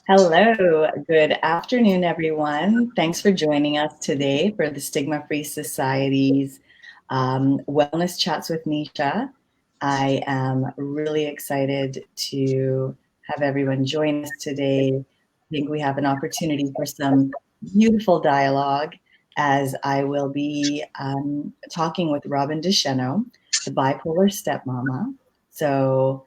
Hello, good afternoon, everyone. Thanks for joining us today for the Stigma-Free Society's Wellness Chats with Nisha. I am really excited to have everyone join us today. I think we have an opportunity for some beautiful dialogue as I will be talking with Robyn Decheno, the bipolar stepmama. So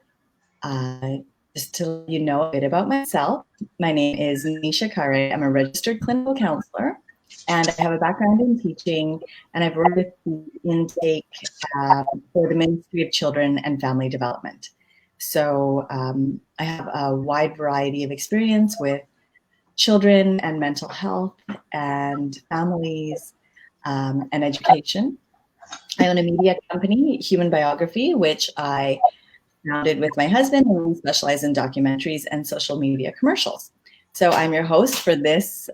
just to let you know a bit about myself, my name is Nisha. I'm a registered clinical counselor, and I have a background in teaching, and I've worked with the intake for the Ministry of Children and Family Development. So I have a wide variety of experience with children and mental health and families and education. I own a media company, Human Biography, which I founded with my husband, and we specialize in documentaries and social media commercials. So I'm your host for this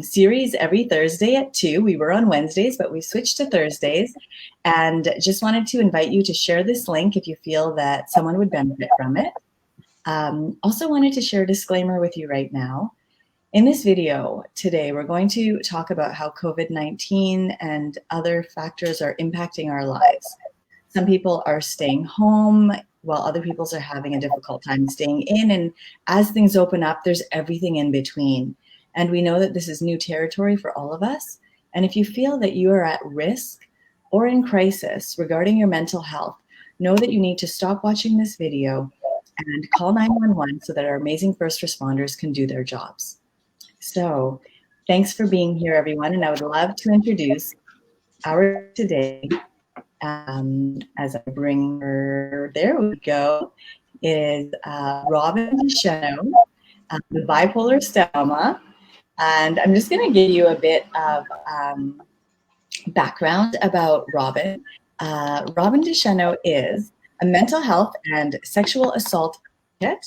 series every Thursday at 2. We were on Wednesdays, but we switched to Thursdays. And just wanted to invite you to share this link if you feel that someone would benefit from it. Also wanted to share a disclaimer with you right now. In this video today, we're going to talk about how COVID-19 and other factors are impacting our lives. Some people are staying home while other people are having a difficult time staying in. And as things open up, there's everything in between. And we know that this is new territory for all of us. And if you feel that you are at risk or in crisis regarding your mental health, know that you need to stop watching this video and call 911 so that our amazing first responders can do their jobs. So thanks for being here, everyone. And I would love to introduce our today. As I bring her, there we go, is Robyn Decheno, the bipolar stepmomma. And I'm just going to give you a bit of background about Robyn. Robyn Decheno is a mental health and sexual assault advocate.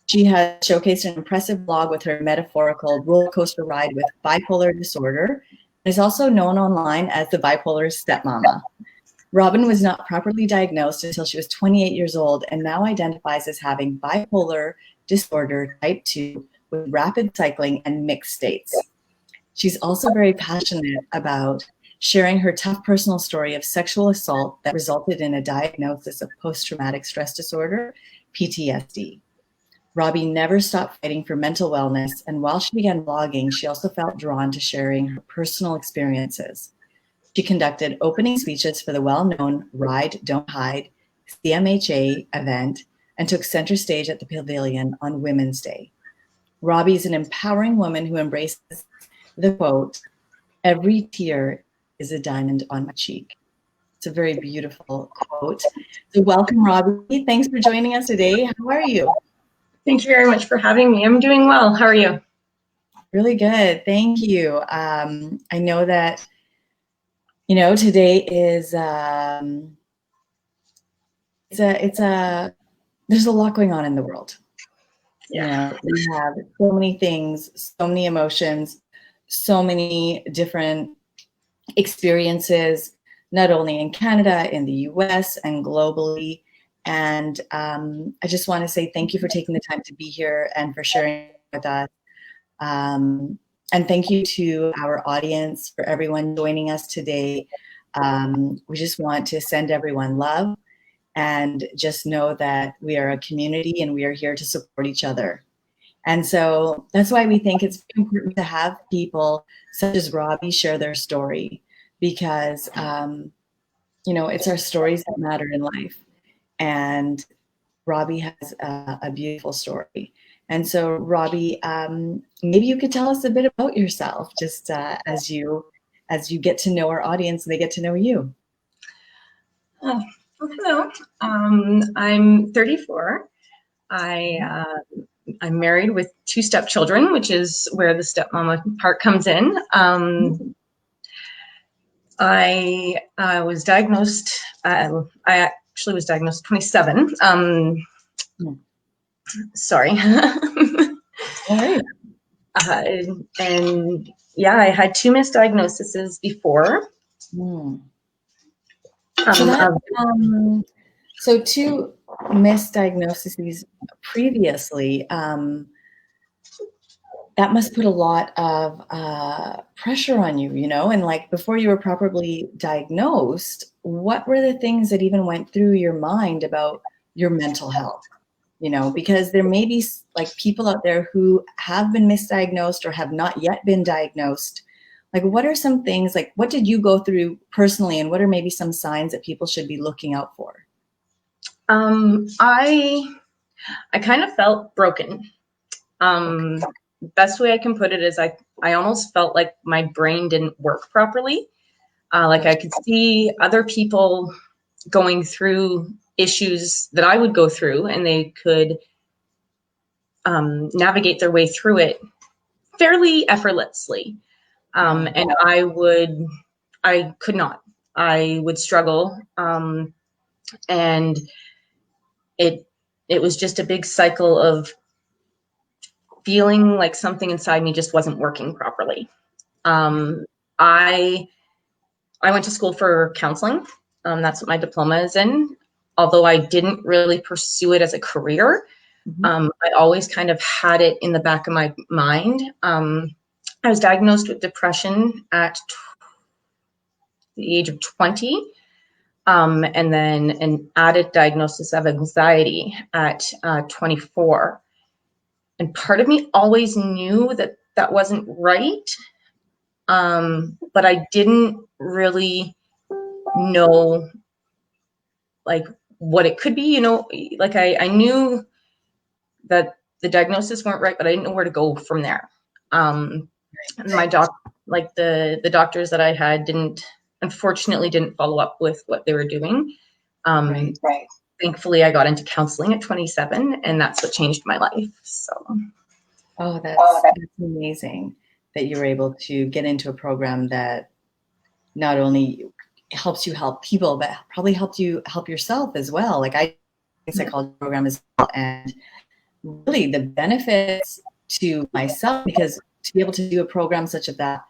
She has showcased an impressive blog with her metaphorical roller coaster ride with bipolar disorder, and is also known online as the bipolar stepmomma. Robyn was not properly diagnosed until she was 28 years old and now identifies as having bipolar disorder type 2 with rapid cycling and mixed states. She's also very passionate about sharing her tough personal story of sexual assault that resulted in a diagnosis of post-traumatic stress disorder, PTSD. Robyn never stopped fighting for mental wellness, and while she began blogging, she also felt drawn to sharing her personal experiences. She conducted opening speeches for the well-known Ride, Don't Hide CMHA event and took center stage at the Pavilion on Women's Day. Robbie is an empowering woman who embraces the quote, "Every tear is a diamond on my cheek." It's a very beautiful quote. So welcome, Robbie. Thanks for joining us today. How are you? Thank you very much for having me. I'm doing well. How are you? Really good. Thank you. I know that today is there's a lot going on in the world. Yeah. We have so many things, so many emotions, so many different experiences, not only in Canada, in the US, and globally. And I just want to say thank you for taking the time to be here and for sharing with us. And thank you to our audience, for everyone joining us today. We just want to send everyone love and just know that we are a community and we are here to support each other. And so that's why we think it's important to have people such as Robbie share their story, because, it's our stories that matter in life. And Robbie has a beautiful story. And so, Robbie, maybe you could tell us a bit about yourself, just as you get to know our audience and they get to know you. Oh, well, hello. I'm 34. I'm married with 2 stepchildren, which is where the stepmama part comes in. I was diagnosed. I actually was diagnosed at 27. Sorry. All right. And yeah, I had 2 misdiagnoses before. So 2 misdiagnoses previously. that must put a lot of pressure on you, you know, and like before you were properly diagnosed, what were the things that even went through your mind about your mental health? You know, because there may be like people out there who have been misdiagnosed or have not yet been diagnosed. Like, what are some things, like, what did you go through personally, and what are maybe some signs that people should be looking out for? I kind of felt broken. Best way I can put it is I almost felt like my brain didn't work properly. Like I could see other people going through issues that I would go through, and they could navigate their way through it fairly effortlessly. And I could not. I would struggle, and it was just a big cycle of feeling like something inside me just wasn't working properly. I went to school for counseling. That's what my diploma is in. Although I didn't really pursue it as a career, I always kind of had it in the back of my mind. I was diagnosed with depression at the age of 20, and then an added diagnosis of anxiety at 24. And part of me always knew that that wasn't right, but I didn't really know like what it could be, you know, like I knew that the diagnosis weren't right, but I didn't know where to go from there. My like the doctors that I had unfortunately didn't follow up with what they were doing. Right. Thankfully I got into counseling at 27, and that's what changed my life. So. Oh, that's amazing that you were able to get into a program that not only helps you help people, but probably helped you help yourself as well. Like I psychology program as well, and really the benefits to myself, because to be able to do a program such as that,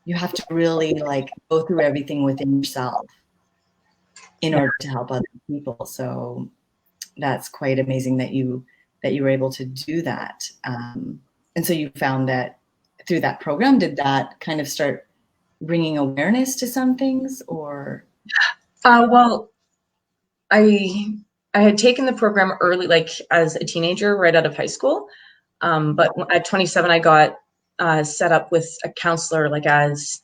you have to really like go through everything within yourself in order to help other people. So that's quite amazing that you were able to do that. And so you found that through that program, did that kind of start bringing awareness to some things, or? Well, I had taken the program early, like as a teenager, right out of high school. But at 27, I got set up with a counselor, like as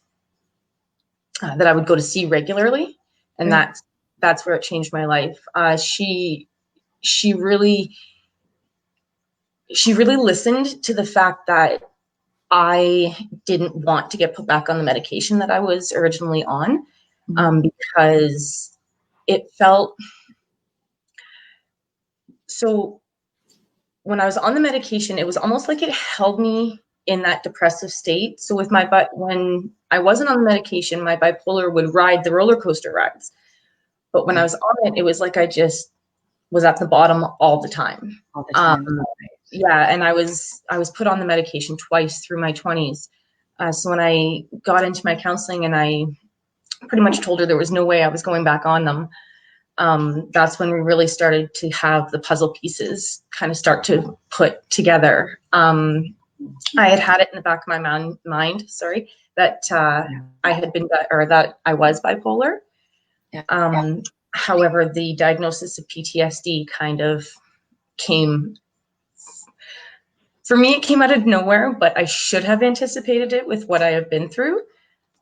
that I would go to see regularly, and that's where it changed my life. She really listened to the fact that I didn't want to get put back on the medication that I was originally on, because it felt so. When I was on the medication, it was almost like it held me in that depressive state. So when I wasn't on the medication, my bipolar would ride the roller coaster rides. But when I was on it, it was like I just was at the bottom all the time. All the time. Yeah, and I was put on the medication twice through my 20s. So when I got into my counseling and I pretty much told her there was no way I was going back on them, that's when we really started to have the puzzle pieces kind of start to put together. I had it in the back of my mind, that I had been, or that I was bipolar. However, the diagnosis of PTSD kind of came, for me, it came out of nowhere, but I should have anticipated it with what I have been through.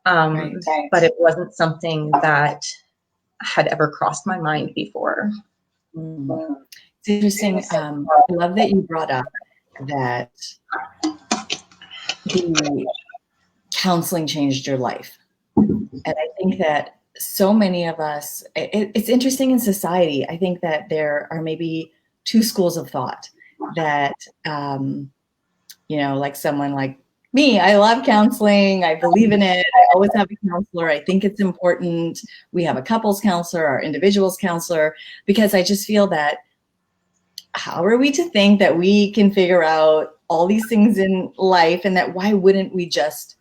But it wasn't something that had ever crossed my mind before. It's interesting. I love that you brought up that the counseling changed your life. And I think that so many of us, it's interesting in society. I think that there are maybe two schools of thought that, like someone like me, I love counseling. I believe in it. I always have a counselor. I think it's important. We have a couples counselor, our individuals counselor, because I just feel that how are we to think that we can figure out all these things in life, and that why wouldn't we just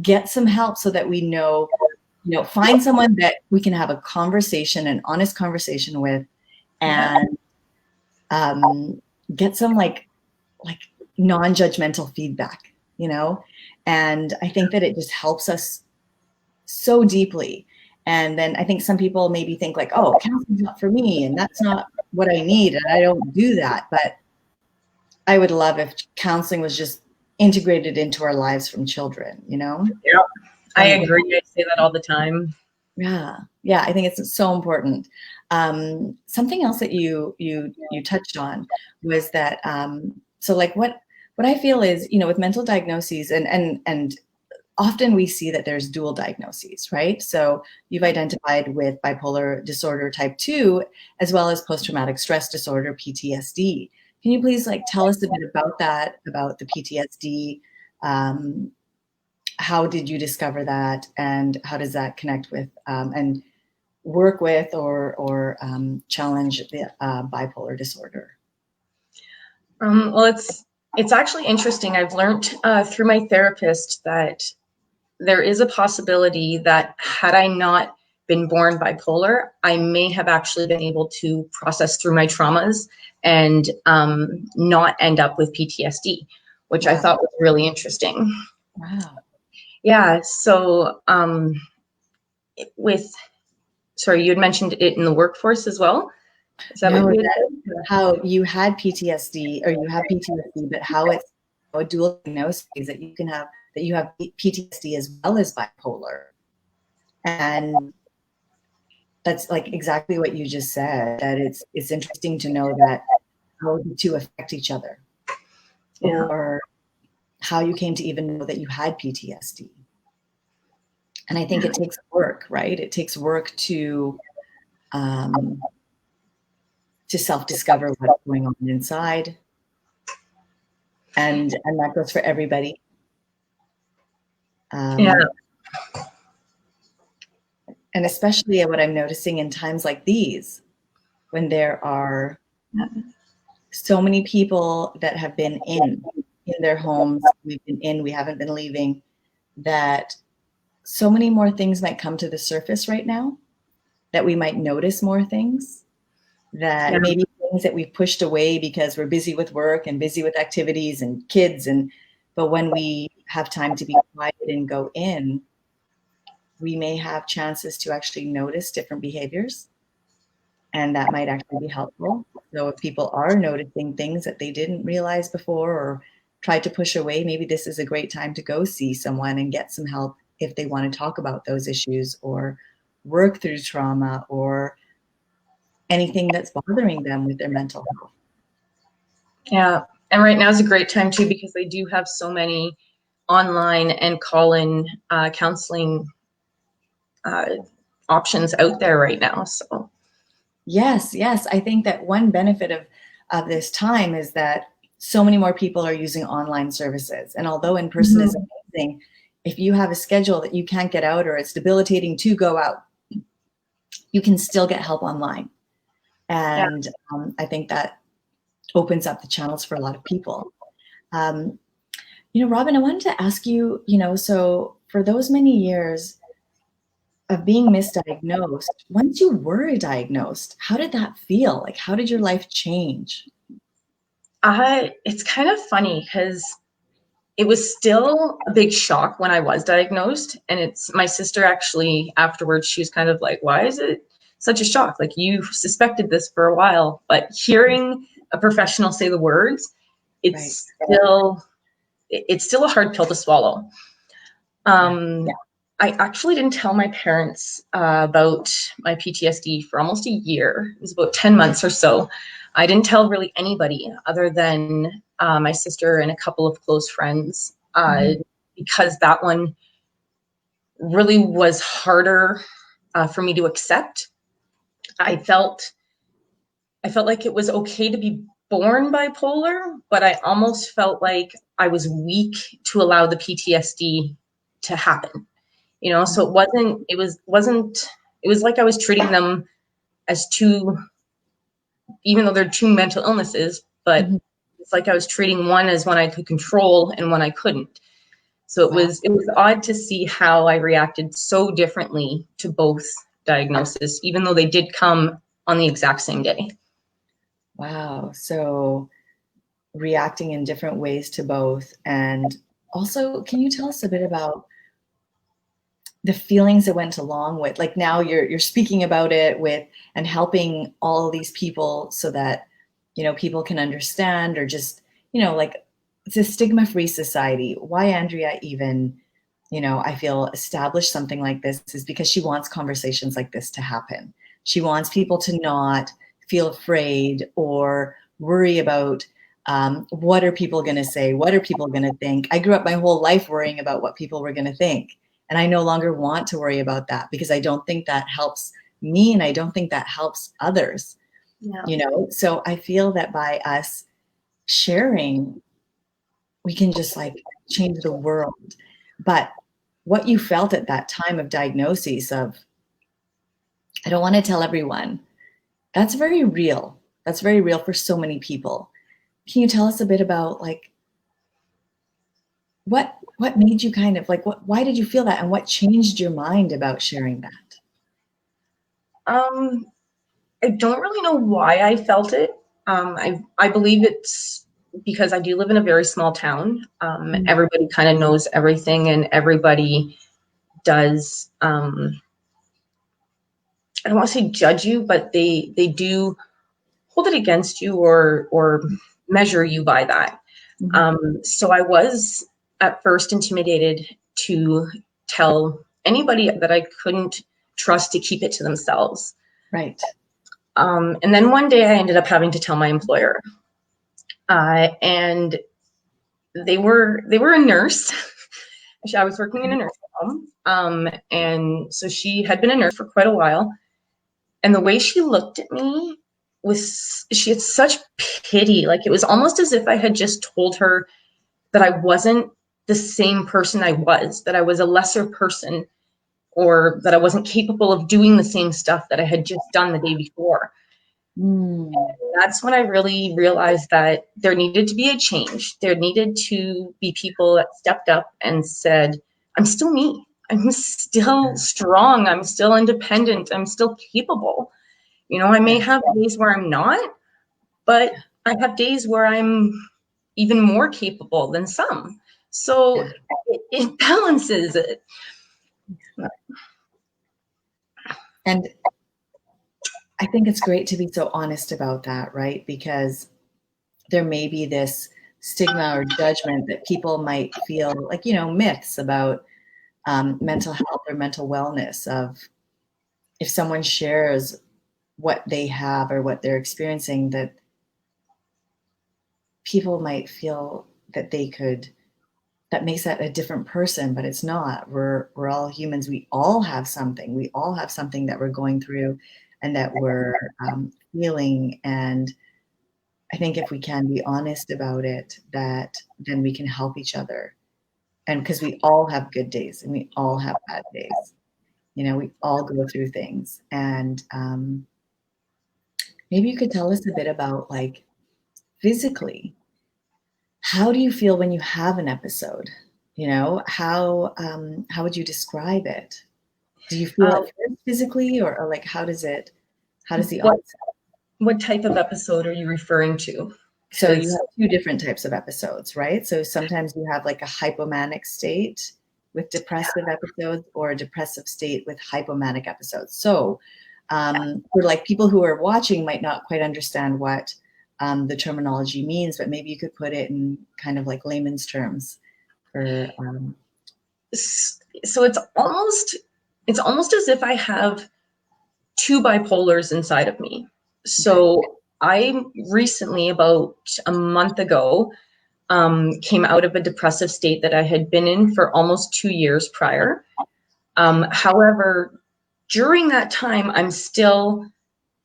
get some help so that we know, find someone that we can have a conversation, an honest conversation with, and get some like non-judgmental feedback. you know? And I think that it just helps us so deeply. And then I think some people maybe think like, oh, counseling's not for me and that's not what I need and I don't do that. But I would love if counseling was just integrated into our lives from children, you know? Yeah, I agree. I say that all the time. Yeah. Yeah. I think it's so important. Something else that you touched on was that, so like what I feel is, you know, with mental diagnoses and often we see that there's dual diagnoses, right? So you've identified with bipolar disorder type 2, as well as post-traumatic stress disorder, PTSD. Can you please like tell us a bit about that, about the PTSD? How did you discover that, and how does that connect with and work with or challenge the bipolar disorder? Well, it's actually interesting. I've learned through my therapist that there is a possibility that had I not been born bipolar, I may have actually been able to process through my traumas and not end up with PTSD, which I thought was really interesting. Wow. Yeah. So sorry, you had mentioned it in the workforce as well. Is that No, what you how you had PTSD or you have PTSD, but how it's a dual diagnosis that you can have, that you have PTSD as well as bipolar. And that's like exactly what you just said, that it's interesting to know that how the two affect each other, or how you came to even know that you had PTSD. And I think it takes work, right? It takes work to self-discover what's going on inside. And that goes for everybody. Yeah. And especially what I'm noticing in times like these, when there are so many people that have been in their homes, we haven't been leaving, that so many more things might come to the surface right now, that we might notice more things, that maybe things that we've pushed away because we're busy with work and busy with activities and kids. But when we have time to be quiet and go in, we may have chances to actually notice different behaviors. And that might actually be helpful. So if people are noticing things that they didn't realize before or tried to push away, maybe this is a great time to go see someone and get some help if they want to talk about those issues or work through trauma or anything that's bothering them with their mental health. Yeah. And right now is a great time too, because they do have so many online and call-in counseling options out there right now. So yes, I think that one benefit of this time is that so many more people are using online services. And although in person is amazing, if you have a schedule that you can't get out or it's debilitating to go out, you can still get help online. And I think that opens up the channels for a lot of people. Robyn, I wanted to ask you, so for those many years of being misdiagnosed, once you were diagnosed, how did that feel? Like, how did your life change? It's kind of funny because it was still a big shock when I was diagnosed. And it's my sister actually afterwards, she was kind of like, why is it such a shock? Like, you suspected this for a while, but hearing a professional say the words, it's still a hard pill to swallow. I actually didn't tell my parents about my PTSD for almost a year. It was about 10 months or so. I didn't tell really anybody other than my sister and a couple of close friends, because that one really was harder for me to accept. I felt like it was okay to be born bipolar, but I almost felt like I was weak to allow the PTSD to happen. So it was like I was treating them as two, even though they're two mental illnesses, but it's like I was treating one as one I could control and one I couldn't. So it was odd to see how I reacted so differently to both diagnoses, even though they did come on the exact same day. Wow. So reacting in different ways to both, and also, can you tell us a bit about the feelings that went along with, like, now you're speaking about it with and helping all these people so that, you know, people can understand, or just, you know, like, it's a stigma-free society. Why Andrea even, you know, I feel established something like this is because she wants conversations like this to happen. She wants people to not feel afraid or worry about what are people going to say? What are people going to think? I grew up my whole life worrying about what people were going to think. And I no longer want to worry about that because I don't think that helps me, and I don't think that helps others, Yeah. you know? So I feel that by us sharing, we can just like change the world. But what you felt at that time of diagnosis of, I don't want to tell everyone, that's very real. That's very real for so many people. Can you tell us a bit about, like, what made you kind of like, why did you feel that, and what changed your mind about sharing that? I don't really know why I felt it. I believe it's because I do live in a very small town. Everybody kind of knows everything, and everybody does. I don't want to say judge you, but they do hold it against you, or measure you by that. So I was at first intimidated to tell anybody that I couldn't trust to keep it to themselves. Right. And then one day I ended up having to tell my employer, and they were a nurse. I was working in a nursing home, and so she had been a nurse for quite a while. And the way she looked at me was, she had such pity. Like, it was almost as if I had just told her that I wasn't the same person I was, that I was a lesser person, or that I wasn't capable of doing the same stuff that I had just done the day before. And that's when I really realized that there needed to be a change. There needed to be people that stepped up and said, I'm still me. I'm still strong. I'm still independent. I'm still capable. You know, I may have days where I'm not, but I have days where I'm even more capable than some. So it balances it. And I think it's great to be so honest about that, right? Because there may be this stigma or judgment that people might feel, like, you know, myths about mental health or mental wellness, of if someone shares what they have or what they're experiencing, that people might feel that they could, that makes that a different person, but it's not. We're all humans. We all have something. We all have something that we're going through and that we're feeling. And I think if we can be honest about it, that then we can help each other. And because we all have good days and we all have bad days, you know, we all go through things. And maybe you could tell us a bit about, like, physically, how do you feel when you have an episode? You know, how would you describe it? Do you feel it first physically, or like, how does the onset? What type of episode are you referring to? So you have two different types of episodes, right? So sometimes you have like a hypomanic state with depressive episodes, or a depressive state with hypomanic episodes. So for like people who are watching might not quite understand what the terminology means, but maybe you could put it in kind of like layman's terms for. So it's almost as if I have two bipolars inside of me. So I recently, about a month ago, came out of a depressive state that I had been in for almost 2 years prior. However, during that time, I'm still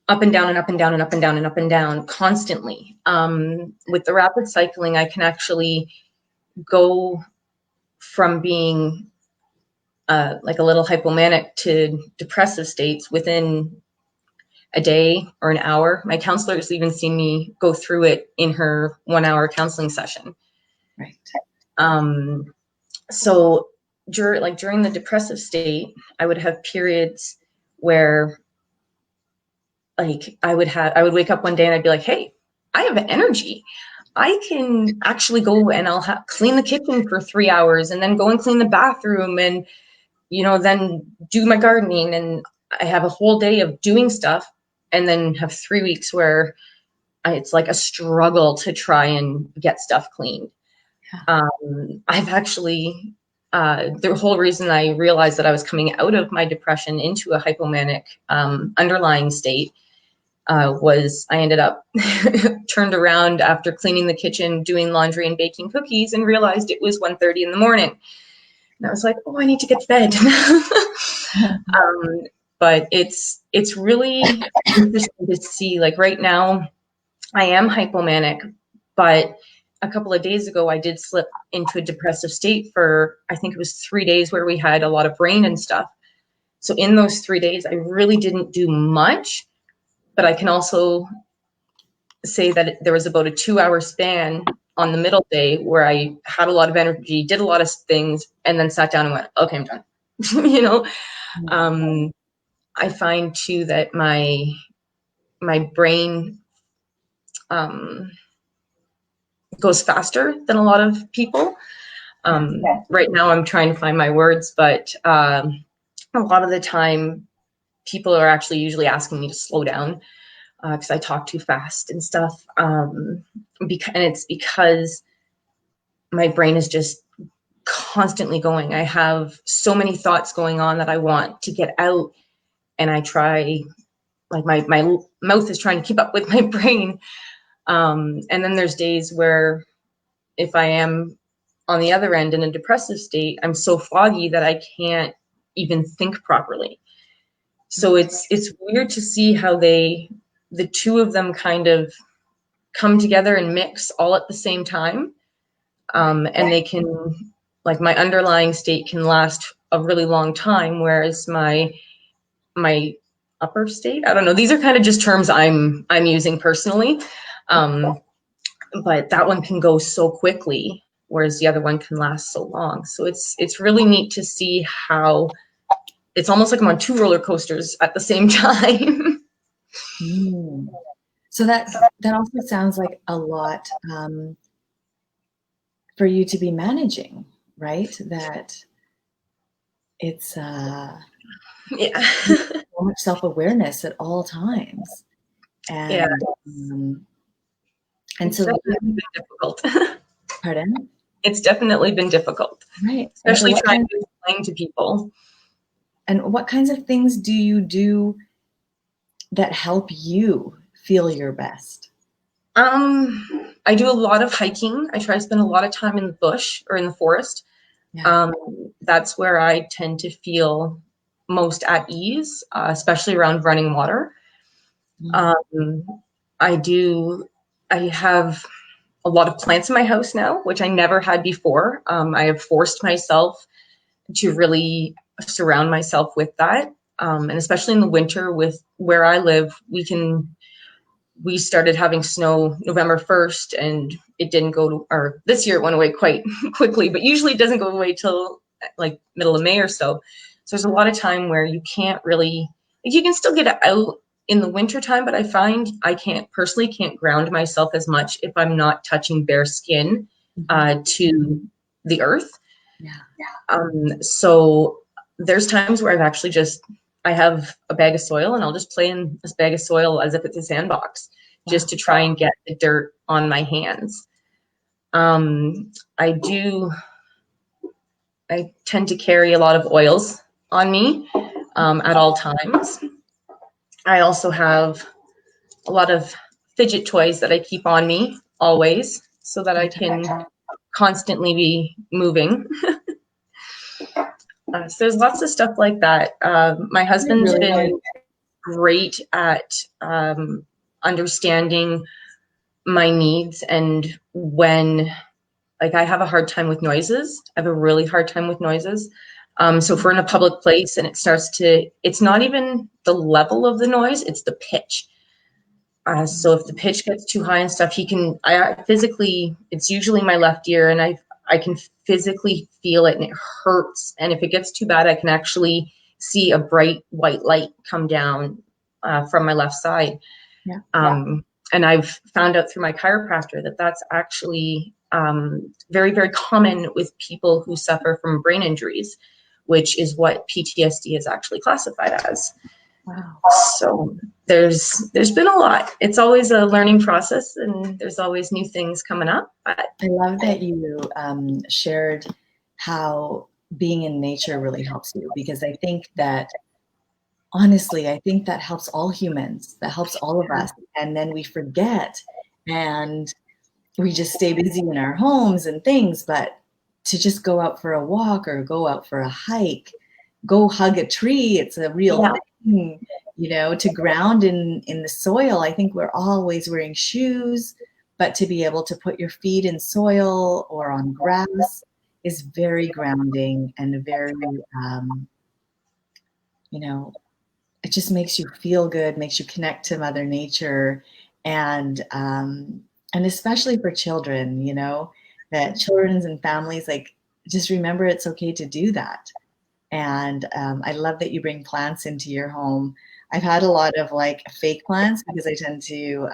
up and down and up and down and up and down and up and down constantly. With the rapid cycling, I can actually go from being like a little hypomanic to depressive states within a day or an hour. My counselor has even seen me go through it in her 1-hour counseling session. Right. So during the depressive state, I would have periods where, like, I would wake up one day and I'd be like, hey, I have energy. I can actually go and I'll clean the kitchen for 3 hours and then go and clean the bathroom and, then do my gardening. And I have a whole day of doing stuff and then have 3 weeks where it's like a struggle to try and get stuff cleaned. I've actually, the whole reason I realized that I was coming out of my depression into a hypomanic underlying state was I ended up turned around after cleaning the kitchen, doing laundry and baking cookies, and realized it was 1:30 in the morning. And I was like, oh, I need to get fed. But it's really interesting to see, like right now, I am hypomanic, but a couple of days ago, I did slip into a depressive state for, I think it was 3 days where we had a lot of rain and stuff. So in those 3 days, I really didn't do much, but I can also say that there was about a 2-hour span on the middle day where I had a lot of energy, did a lot of things, and then sat down and went, okay, I'm done. I find too that my brain goes faster than a lot of people. Right now I'm trying to find my words, but a lot of the time people are actually usually asking me to slow down because I talk too fast and stuff. And it's because my brain is just constantly going. I have so many thoughts going on that I want to get out, and I try, like my mouth is trying to keep up with my brain. And then there's days where if I am on the other end in a depressive state, I'm so foggy that I can't even think properly. So it's weird to see how the two of them kind of come together and mix all at the same time. And they can, like my underlying state can last a really long time, whereas my upper state, I don't know, these are kind of just terms I'm using personally. But that one can go so quickly, whereas the other one can last so long. So it's really neat to see how it's almost like I'm on 2 roller coasters at the same time. So that also sounds like a lot for you to be managing, right? That it's Yeah. so much self-awareness at all times. And Yeah. And it's so definitely been difficult. Pardon? It's definitely been difficult. Right. Especially trying to explain to people. And what kinds of things do you do that help you feel your best? I do a lot of hiking. I try to spend a lot of time in the bush or in the forest. Yeah. That's where I tend to feel most at ease, especially around running water. I have a lot of plants in my house now, which I never had before. I have forced myself to really surround myself with that. And especially in the winter with where I live, we started having snow November 1st and it didn't or this year it went away quite quickly, but usually it doesn't go away till like middle of May or so. So there's a lot of time where you can't really, you can still get out in the winter time, but I find I personally can't ground myself as much if I'm not touching bare skin to the earth. So there's times where I have a bag of soil and I'll just play in this bag of soil as if it's a sandbox just to try and get the dirt on my hands. I tend to carry a lot of oils on me at all times. I also have a lot of fidget toys that I keep on me always so that I can constantly be moving. So there's lots of stuff like that. My husband's been great at understanding my needs, and when, like, I have a hard time with noises. I have a really hard time with noises. So if we're in a public place and it's not even the level of the noise, it's the pitch. So if the pitch gets too high and stuff, it's usually my left ear, and I can physically feel it and it hurts. And if it gets too bad, I can actually see a bright white light come down from my left side. And I've found out through my chiropractor that that's actually very, very common with people who suffer from brain injuries, which is what PTSD is actually classified as. Wow. So there's been a lot. It's always a learning process, and there's always new things coming up. But I love that you shared how being in nature really helps you, because I think that, honestly, I think that helps all humans, that helps all of us. And then we forget and we just stay busy in our homes and things, but to just go out for a walk or go out for a hike, go hug a tree, it's a real thing, to ground in the soil. I think we're always wearing shoes, but to be able to put your feet in soil or on grass is very grounding and very, it just makes you feel good, makes you connect to Mother Nature, and especially for children, that children and families, like, just remember it's okay to do that. And I love that you bring plants into your home. I've had a lot of like fake plants because I tend to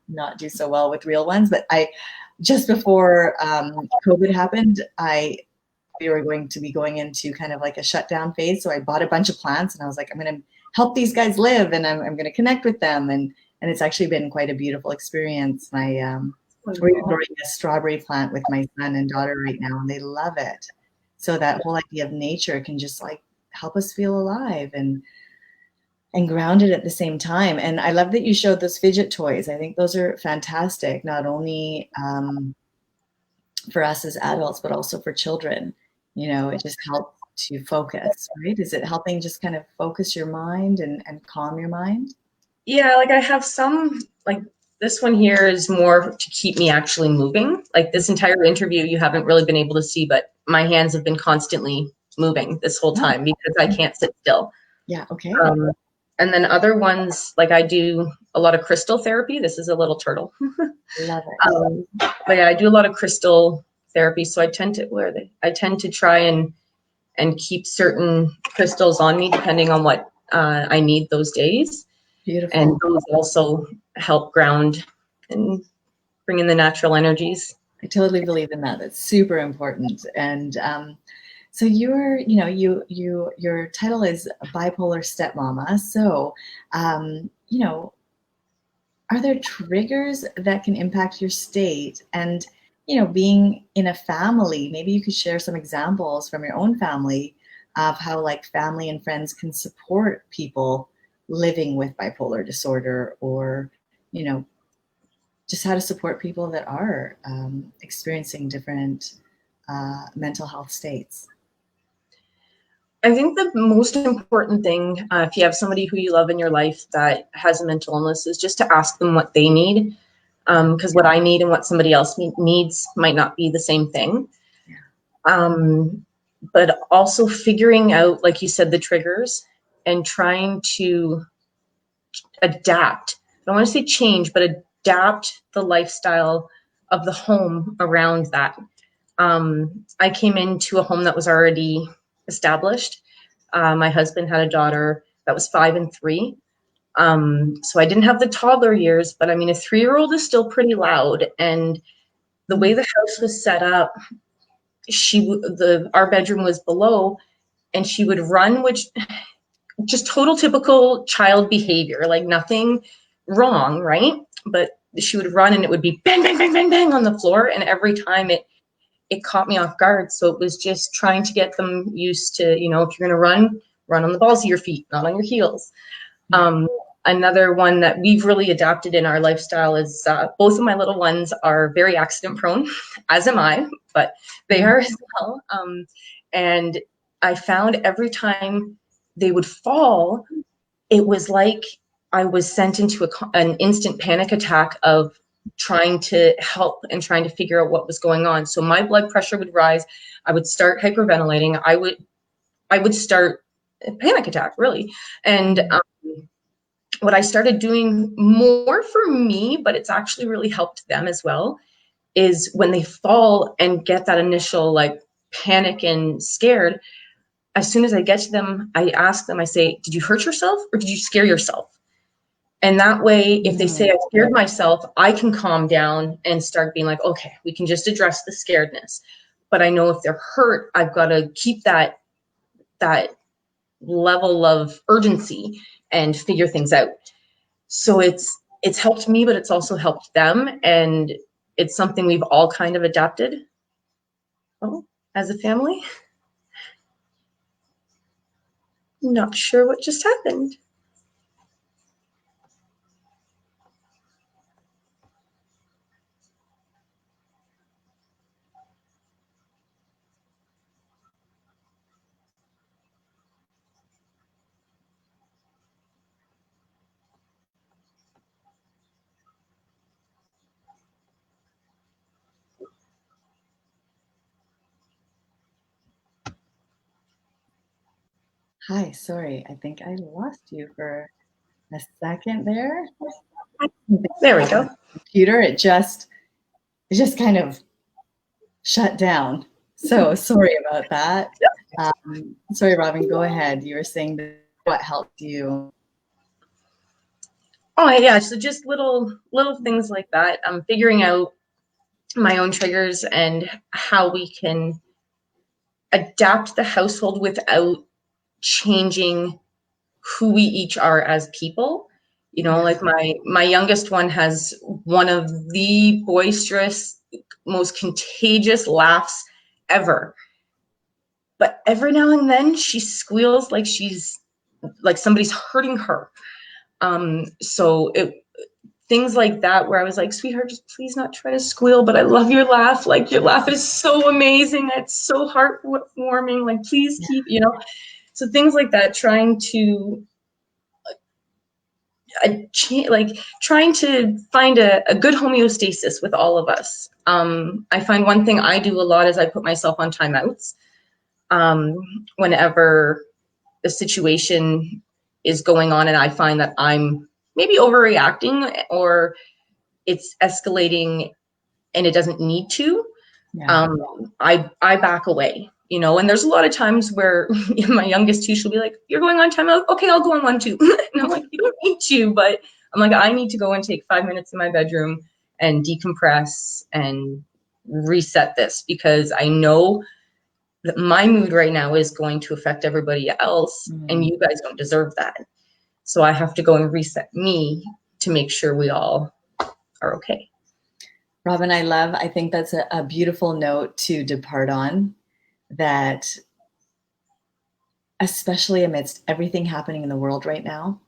not do so well with real ones. But just before COVID happened, we were going to be going into kind of like a shutdown phase. So I bought a bunch of plants and I was like, I'm going to help these guys live, and I'm going to connect with them. And it's actually been quite a beautiful experience. We're growing a strawberry plant with my son and daughter right now, and they love it. So that whole idea of nature can just like help us feel alive and grounded at the same time. And I love that you showed those fidget toys. I think those are fantastic, not only for us as adults, but also for children. It just helps to focus, right? Is it helping just kind of focus your mind and calm your mind? yeah, like I have some, like this one here is more to keep me actually moving. Like this entire interview, you haven't really been able to see, but my hands have been constantly moving this whole time because I can't sit still. Yeah. Okay. And then other ones, like I do a lot of crystal therapy. This is a little turtle. Love it. But yeah, I do a lot of crystal therapy. So I tend to try and keep certain crystals on me depending on what I need those days. Beautiful. And those also help ground and bring in the natural energies. I totally believe in that. That's super important. And so your title is Bipolar Stepmomma. So, are there triggers that can impact your state? And, being in a family, maybe you could share some examples from your own family of how like family and friends can support people living with bipolar disorder, or, just how to support people that are experiencing different mental health states. I think the most important thing, if you have somebody who you love in your life that has a mental illness, is just to ask them what they need. Because what I need and what somebody else needs might not be the same thing. But also figuring out, like you said, the triggers and trying to adapt. I don't want to say change, but adapt the lifestyle of the home around that. I came into a home that was already established. My husband had a daughter that was 5 and 3. So I didn't have the toddler years, but I mean, a 3-year-old is still pretty loud. And the way the house was set up, our bedroom was below, and she would run, which just total typical child behavior, like nothing wrong, right? But she would run and it would be bang, bang, bang, bang, bang on the floor. And every time it caught me off guard. So it was just trying to get them used to, if you're going to run on the balls of your feet, not on your heels. Another one that we've really adapted in our lifestyle is both of my little ones are very accident prone, as am I, but they are as well. And I found every time they would fall, it was like I was sent into an instant panic attack of trying to help and trying to figure out what was going on. So my blood pressure would rise. I would start hyperventilating. I would start a panic attack, really. And what I started doing more for me, but it's actually really helped them as well, is when they fall and get that initial like panic and scared, as soon as I get to them, I ask them, I say, did you hurt yourself or did you scare yourself? And that way, if they say I scared myself, I can calm down and start being like, okay, we can just address the scaredness. But I know if they're hurt, I've got to keep that level of urgency and figure things out. So it's helped me, but it's also helped them. And it's something we've all kind of adapted as a family. Not sure what just happened. Hi, sorry, I think I lost you for a second there. There we go. Computer, it just kind of shut down. So sorry about that. Sorry, Robyn, go ahead. You were saying that what helped you. Oh yeah, so just little things like that. Figuring out my own triggers and how we can adapt the household without changing who we each are as people. You know, like my youngest one has one of the boisterous, most contagious laughs ever. But every now and then she squeals like she's like somebody's hurting her. So things like that where I was like, sweetheart, just please not try to squeal, but I love your laugh. Like your laugh is so amazing. It's so heartwarming. Like, please keep, you know. So things like that, trying to trying to find a good homeostasis with all of us. I find one thing I do a lot is I put myself on timeouts whenever the situation is going on and I find that I'm maybe overreacting or it's escalating and it doesn't need to. I back away, you know, and there's a lot of times where my youngest too, she'll be like, you're going on timeout? Okay, I'll go on one too. And I'm like, you don't need to, but I'm like, I need to go and take 5 minutes in my bedroom and decompress and reset this because I know that my mood right now is going to affect everybody else and you guys don't deserve that. So I have to go and reset me to make sure we all are okay. Robyn, I think that's a beautiful note to depart on, that especially amidst everything happening in the world right now,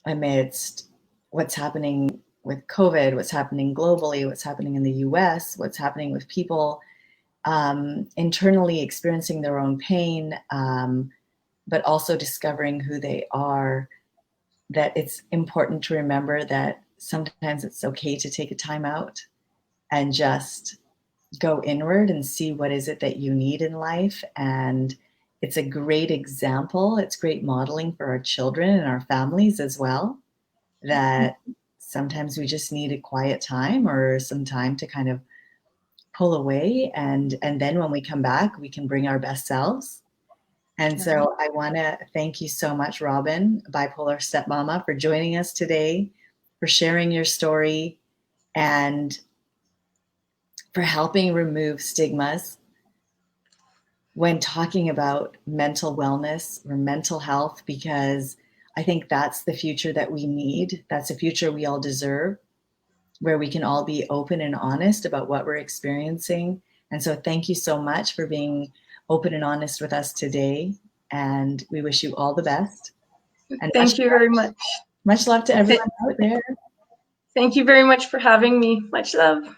amidst what's happening with COVID, what's happening globally, what's happening in the US, what's happening with people internally experiencing their own pain, but also discovering who they are, that it's important to remember that sometimes it's okay to take a time out and just go inward and see what is it that you need in life. And it's a great example. It's great modeling for our children and our families as well, that sometimes we just need a quiet time or some time to kind of pull away. And then when we come back, we can bring our best selves. And so I want to thank you so much, Robyn, Bipolar Stepmomma, for joining us today, for sharing your story, and for helping remove stigmas when talking about mental wellness or mental health, because I think that's the future that we need. That's the future we all deserve, where we can all be open and honest about what we're experiencing. And so thank you so much for being open and honest with us today. And we wish you all the best. And thank you very much. Much love to everyone out there. Thank you very much for having me. Much love.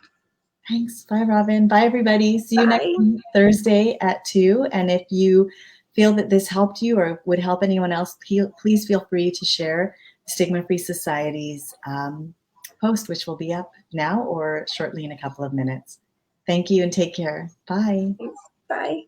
Thanks. Bye, Robyn. Bye, everybody. See you next Thursday at 2. And if you feel that this helped you or would help anyone else, please feel free to share Stigma-Free Society's post, which will be up now or shortly in a couple of minutes. Thank you and take care. Bye. Bye.